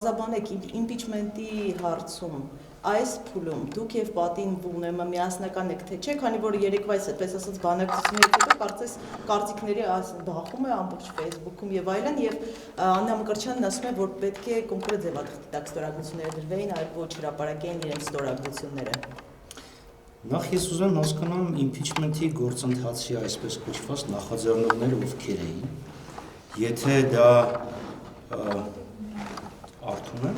Զաբանեք իմպիչմենտի հարցում այս փուլում դուք եւ պատին ՈՒՆԵՄ-ը միասնական եք թե չէ, քանի որ երեկվա այդպես ասած բանակցություններից հետո կարծես կարծիքների բախում է ամբողջ Facebook-ում եւ այլն եւ Աննա Մկրտչյանն ասում է, որ պետք է կոնկրետ ձևաթղթի ստորագրությունները դրվեին, այլ ոչ հրապարակեին իրենց ստորագրությունները։ Նախ ես ուզում հասկանամ իմպիչմենտի գործընթացի այսպես կոչված նախաձեռնողները ովքեր էին, եթե դա Արթուն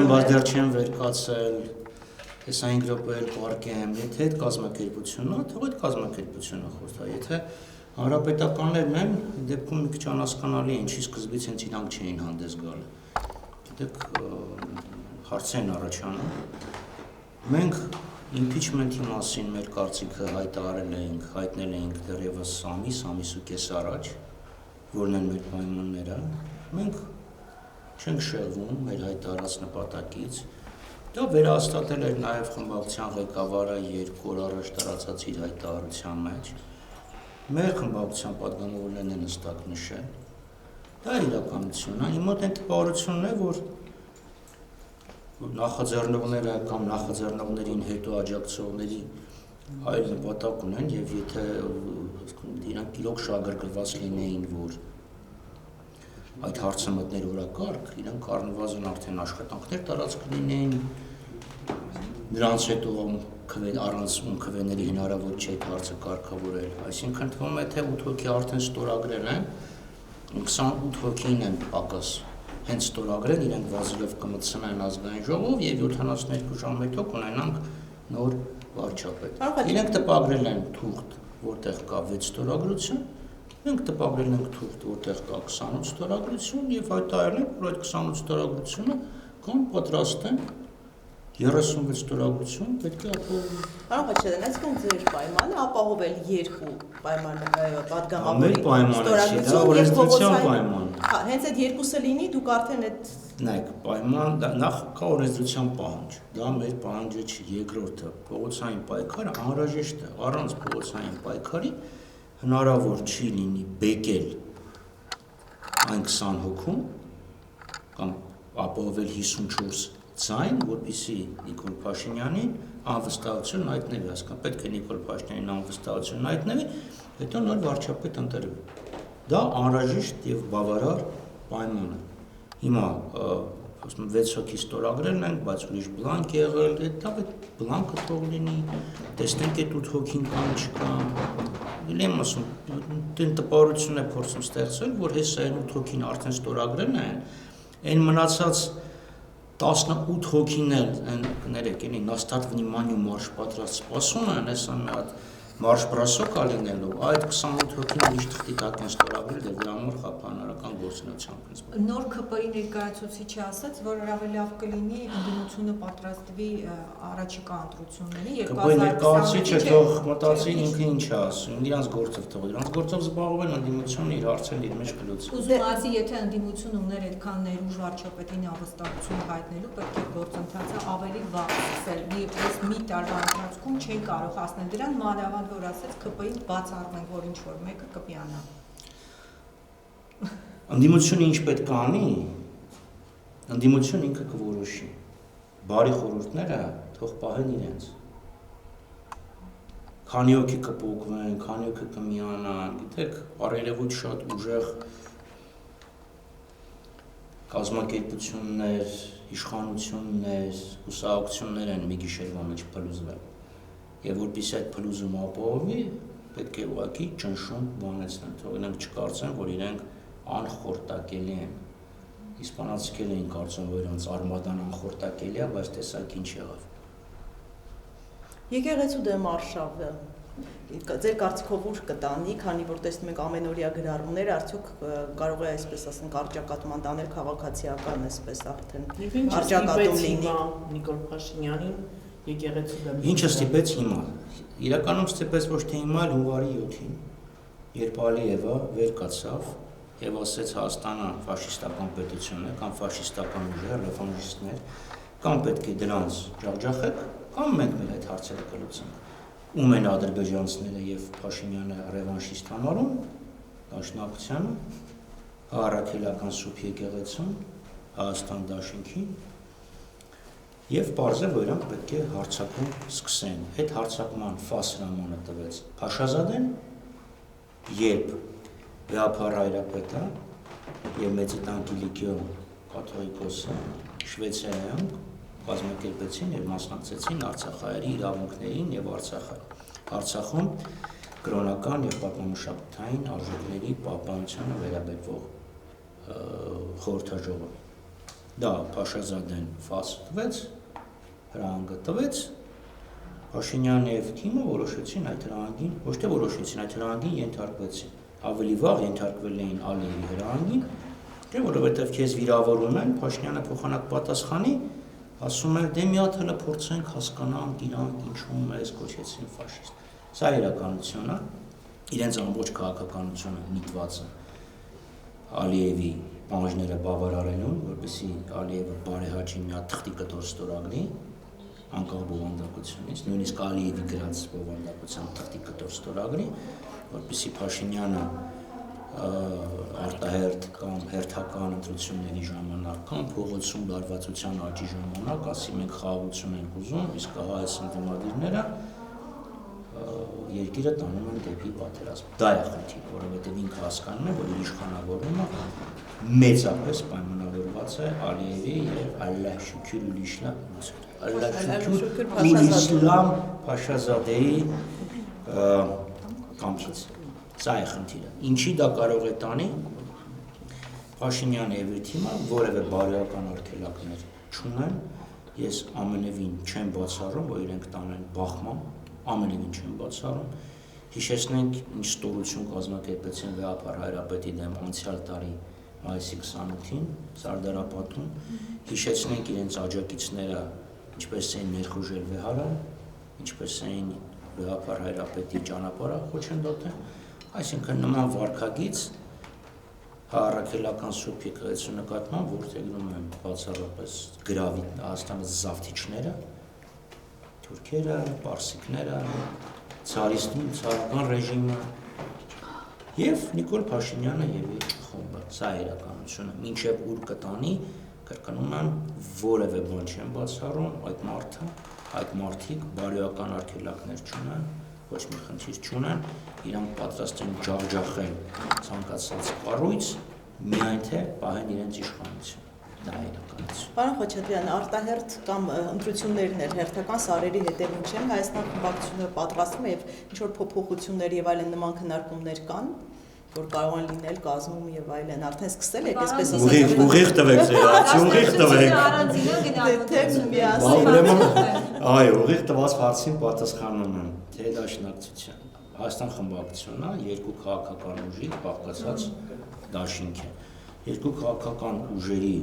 բայց դեռ չեմ վեր կացել, ես 5 րոպե էլ պարկեմ, եթե այդ կազմակերպությունն է, թող այդ կազմակերպությունը խոսա, եթե հանրապետականներն են, դեպքում մի քիչ անհասկանալի է, ինչի սկզբից հենց իրանք չէին հանդես գալ։ Գիտեք, հարց են առաջանում։ Մենք իմպիչմենտի մասին մեր կարծիքը հայտնել էինք դեռևս ամիս ու կես առաջ, որն են մեր պայմանները, մենք չենք շեղվում մեր հայտարարած նպատակից, դա վերահաստատել էր նաև խմբակցության ղեկավարը 2 օր առաջ տարածած իր հայտարարության մեջ, մեր խմբակցության պատգամավորներն են հստակ նշել, դա իրականությունն է, իմ մոտ այն տպավորությունն է, որ նախաձեռնողները կամ նախաձեռնողներին հետո աջակցողների այլ նպատակ ունեն եւ եթե իրանք իրոք շահագրգռված լինեին, որ այդ հարցը մտներ օրակարգ, իրանք առնվազն արդեն աշխատանքներ տարած կլինեին, նրանց հետո առանց ՈՒՆՔՎ-ների հնարավոր չէ այդ հարցը կարգավորել, այսինքն թվում է թե 8 հոգի արդեն ստորագրել են, 28 հոգին են պակաս հենց ստորագրել, իրենք վազելով կմտցնեն ազգային ժողով եւ 72 ժամ հետո կունենանք նոր վարչապետ։ Իրենք տպագրել են թուղթ, որտեղ կա 6 ստորագրություն, մենք տպագրել ենք թուղթ, որտեղ կա 28 ստորագրություն եւ հայտարարել ենք, որ այդ 28 ստորագրությունը կան պատրաստ են 36 ստորագրություն պետք է ապահովում։ Պարոն Խաչատրյան, այսինքն ձեր պայմանը ապահովել 2 պատգամավորի ստորագրություն։ Հենց այդ երկուսը լինի, դուք արդեն այդ նայեք, պայման նախ կա օրենսդրության պահանջ, դա մեր պահանջը չի, երկրորդը փողոցային պայքարը անհրաժեշտ է, առանց փողոցային պայքարի հնարավոր չի լինի բեկել այն 20 հոգում կամ ապահովել 54 ձայն, որպեսզի Նիկոլ Փաշինյանին անվստահություն հայտնվի, հասկանում, պետք է Նիկոլ Փաշինյանին անվստահություն հայտնվի, հետո նոր վարչապետ ընտրվի։ Դա անհրաժեշտ եւ բավարար պայման է։ Հիմա 6 հոգի ստորագրել ենք, բայց ուրիշ բլանկ եղել, դա բլանկը թող լինի, տեսնենք այդ 8 հոգին կան չկա։ Եմ ասում, այն տպավորությունն է փորձում ստեղծել, որ հեսա այն 8 հոգին արդեն ստորագրել են, այն մնացած 18 հոգին էլ կներեք, նաստատ վնիմանիու մարշ պատրաստ սպասում են, հեսա մի հատ մարշ բրասոկա լինելու, այդ 28 հոգին ուրիշ թղթի տակ են ստորագրել դե դրա համար խափանարական գործունեությամբ են զբաղվել։ Նոր ՔՊ-ի ներկայացուցիչը ասաց, որ ավելի լավ կլինի ընդդիմությունը պատրաստվի առաջիկա ընտրությունների 2020 ներկայացուցիչը թող մտածի ինքը ինչ է ասում, իրանց գործով թող, իրանց գործով զբաղվել ընդդիմությունը իր հարցերն իր մեջ կլուծի։ Ուզում ասի, եթե ընդդիմությունը ուներ այդքան ներուժ վարչապետին անվստահություն հայտնելու, պետք է գործընթացը ավելի վաղ սկսել։ Մի տարվա ընթացքում չէին կարող հասնել դրան, մանավանդ որ ասեց ՔՊ-ին բաց առնենք, որ ինչ-որ մեկը կպիանա։ Ընդդիմությունը ինչ պետք է անի, ընդդիմությունը ինքը կորոշի, բարի խորհուրդները թող պահեն իրենց, քանի հոգի կփոխվեն, քանի հոգի կմիանան, գիտեք, առերևույթ շատ ուժեղ կազմակերպություններ, իշխանություններ, հուսահատություններ են մի գիշերվա մեջ փլուզվել, եւ որպեսզի այդ փլուզումը ապահովի, պետք է ուղղակի ճնշում բանեցնեն, թող իրենք չկարծեն, որ իրենք անխորտակելի են։ Իսպանացիքել էին կարծում, որ իրենց արմադան անխորտակելի է, բայց տեսակ ինչ եղավ։ Եկեղեցու դեմ արշավը ձեր կարծիքով ուր կտանի, քանի որ տեսնում ենք ամենօրյա գրառումներ, արդյոք կարող է այսպես ասենք արճակատման տանել քաղաքացիական այսպես արդեն արճակատում լինի Նիկոլ Փաշինյանին եկեղեցու դեմ։ Ինչը ստիպեց հիմա։ Իրականում ստիպեց ոչ թե հիմա, այլ հունվարի 7-ին, երբ Ալիևը վեր կացավ եւ ասեց Հայաստանը ֆաշիստական պետություն է կամ ֆաշիստական ուժեր, ռեֆանժիստներ, կամ պետք է դրանց ջախջախեք, կամ մենք մեր այդ հարցերը կլուծենք։ Ում են ադրբեջանցիները եւ Փաշինյանը ռևանշիստ համարում, Դաշնակցությանը, Առաքելական սուրբ եկեղեցուն, Հայաստան դաշինքին եւ պարզել, որ իրանք պետք է հարձակում սկսեն։ Այդ հարձակման ֆաս հրամանը տվեց Փաշազադեն, երբ Վեհափառ հայրապետը եւ Մեծիտան Կիլիկիո կաթողիկոսը Շվեյցարիայում կազմակերպեցին եւ մասնակցեցին Արցախայերի իրավունքներին եւ Արցախում կրոնական եւ պատմամշակութային արժեքների պահպանությանը վերաբերող խորհրդաժողովի։ Դա Փաշազադեն ֆաս տվեց, հրահանգը տվեց, Փաշինյանը եւ թիմը որոշեցին այդ հրահանգին, ոչ թե որոշեցին, այդ հրահանգին ենթարկվեցին։ Ավելի վաղ ենթարկվել էին Ալիևի հրահանգին, դե որովհետեւ քեզ վիրավորում են, Փաշինյանը փոխանակ պատասխանի, ասում է դե մի հատ հələ փորձենք հասկանանք իրանք ինչու մեզ կոչեցին ֆաշիստ։ Սա իրականությունն է, իրենց ամբողջ քաղաքականությունը միտված է Ալիևի պահանջները բավարարելուն, որպեսզի Ալիևը բարեհաճի մի հատ թղթի կտոր ստորագրի անկախ բովանդակությունից, նույնիսկ Ալիևի գրած բովանդակության թղթի կտոր ստորագրի, որպեսզի Փաշինյանը արտահերթ կամ հերթական ընտրությունների ժամանակ կամ փողոցում լարվածության աճի ժամանակ ասի մենք խաղաղություն ենք ուզում, իսկ հա այս ընդդիմադիրները երկիրը տանում են դեպի պատերազմ։ Դա է խնդիրը, որովհետև ինքը հասկանում է, որ իր իշխանավորումը մեծապես պայմանավորված է Ալիևի եւ Ալլահ շուքուր ul-Իսլամ Փաշազադեի կամքից։ Սա է խնդիրը։ Ինչի դա կարող է տանի Փաշինյանը եւ իր թիմը որևէ բարոյական արգելակներ չունեն, ես ամենևին չեմ բացառում, որ իրենք տանեն բախման, ամենևին չեմ բացառում։ Հիշեցնենք, ինչ ստորություն կազմակերպեցին Վեհափառ հայրապետի դեմ անցյալ տարի մայիսի 28-ին Սարդարապատում, հիշեցնենք իրենց աջակիցները ինչպես էին ներխուժել Վեհարը, ինչպես էին Վեհափառ հայրապետի ճանապարհը խոչընդոտել, այսինքն նման վարքագիծ առաքելական սուրբ եկեղեցու նկատմամբ որդեգրում են բացառապես գրավի Հայաստանի զավթիչները, թուրքերը, պարսիկները, ցարական ռեժիմը եւ Նիկոլ Փաշինյանը եւ իր խումբը։ Սա է իրականությունը։ Մինչեւ ուր կտանի, կրկնում եմ, որևէ բան չեմ բացառում, այդ մարդիկ բարոյական արգելակներ չունեն, ոչ մի խնդիր չունեն, իրանք պատրաստ են ջախջախել ցանկացած կառույց, միայն թե պահեն իրենց իշխանությունը։ Դա է իրականությունը։ Պարոն Խաչատրյան, արտահերթ կամ ընտրություններն էլ հերթական սարերի հետևում չեն, Հայաստան խմբակցությունը պատրաստվում է եւ ինչ որ փոփոխություններ եւ այլն նման քննարկումներ կան, որ կարող են լինել կազմում եւ այլն, արդեն սկսել եք այսպես ասած։ Ուղիղ տվեք ձեր հարցը, ուղիղ տվեք։ Այո, ուղիղ տված հարցին պատասխանում եմ, թե դաշնակցության։ Հայաստան խմբակցությունը երկու քաղաքական ուժի բաղկացած դաշինք է։ Երկու քաղաքական ուժերի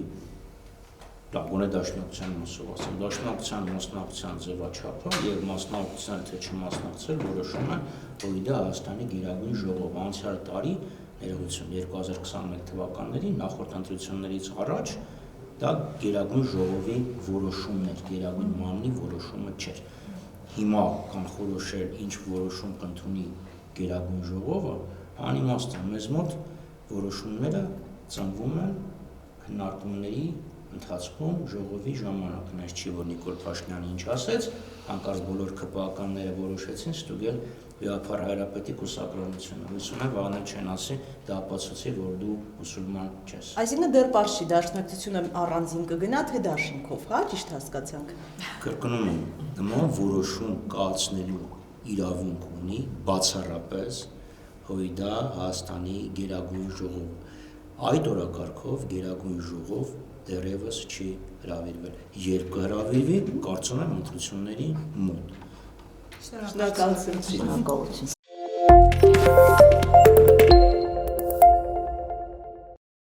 գոնե դաշնակցության մասով ասեմ, դաշնակցության մասնակցության ձևաչափը եւ մասնակցության թե չմասնակցել որոշում է ՕԻԴ Հայաստանի Գերագույն ժողովը անցյալ տարի ներողություն 2021 թվականների նախորդ ընտրություններից առաջ դա Գերագույն ժողովի որոշումն էր, Գերագույն մարմնի որոշումը չէր։ Հիմա կանխորոշել ինչ որոշում կընդունի Գերագույն ժողովը, անիմաստ է, մեզ մոտ որոշումները ծնվում են քննարկումների ընթացքում ժողովի ժամանակ, այնպես չի որ Նիկոլ Փաշինյանը ինչ ասեց, հանկարծ բոլոր ԿՊԱ-կանները որոշեցին ստուգել Վեհափառ հայրապետի կուսակրոնությունը։ Հույս ունեմ վաղը չեն ասի, դա ապացուցի, որ դու մուսուլման չես։ Այսինքն դեռ պարզ չի, դաշնակցությունը առանձին կգնա, թե դաշինքով, հա, ճիշտ հասկացանք։ Կրկնում եմ, նման որոշում կայացնելու իրավունք ունի բացառապես ՕԻԴ Հայաստանի Գերագույն ժողովը։ Այդ օրակարգով Գերագույն ժողով դեռևս չի հրավիրվել։ Երբ կհրավիրվի, կարծում եմ ընտրությունների մոտ։ Շնորհակալություն։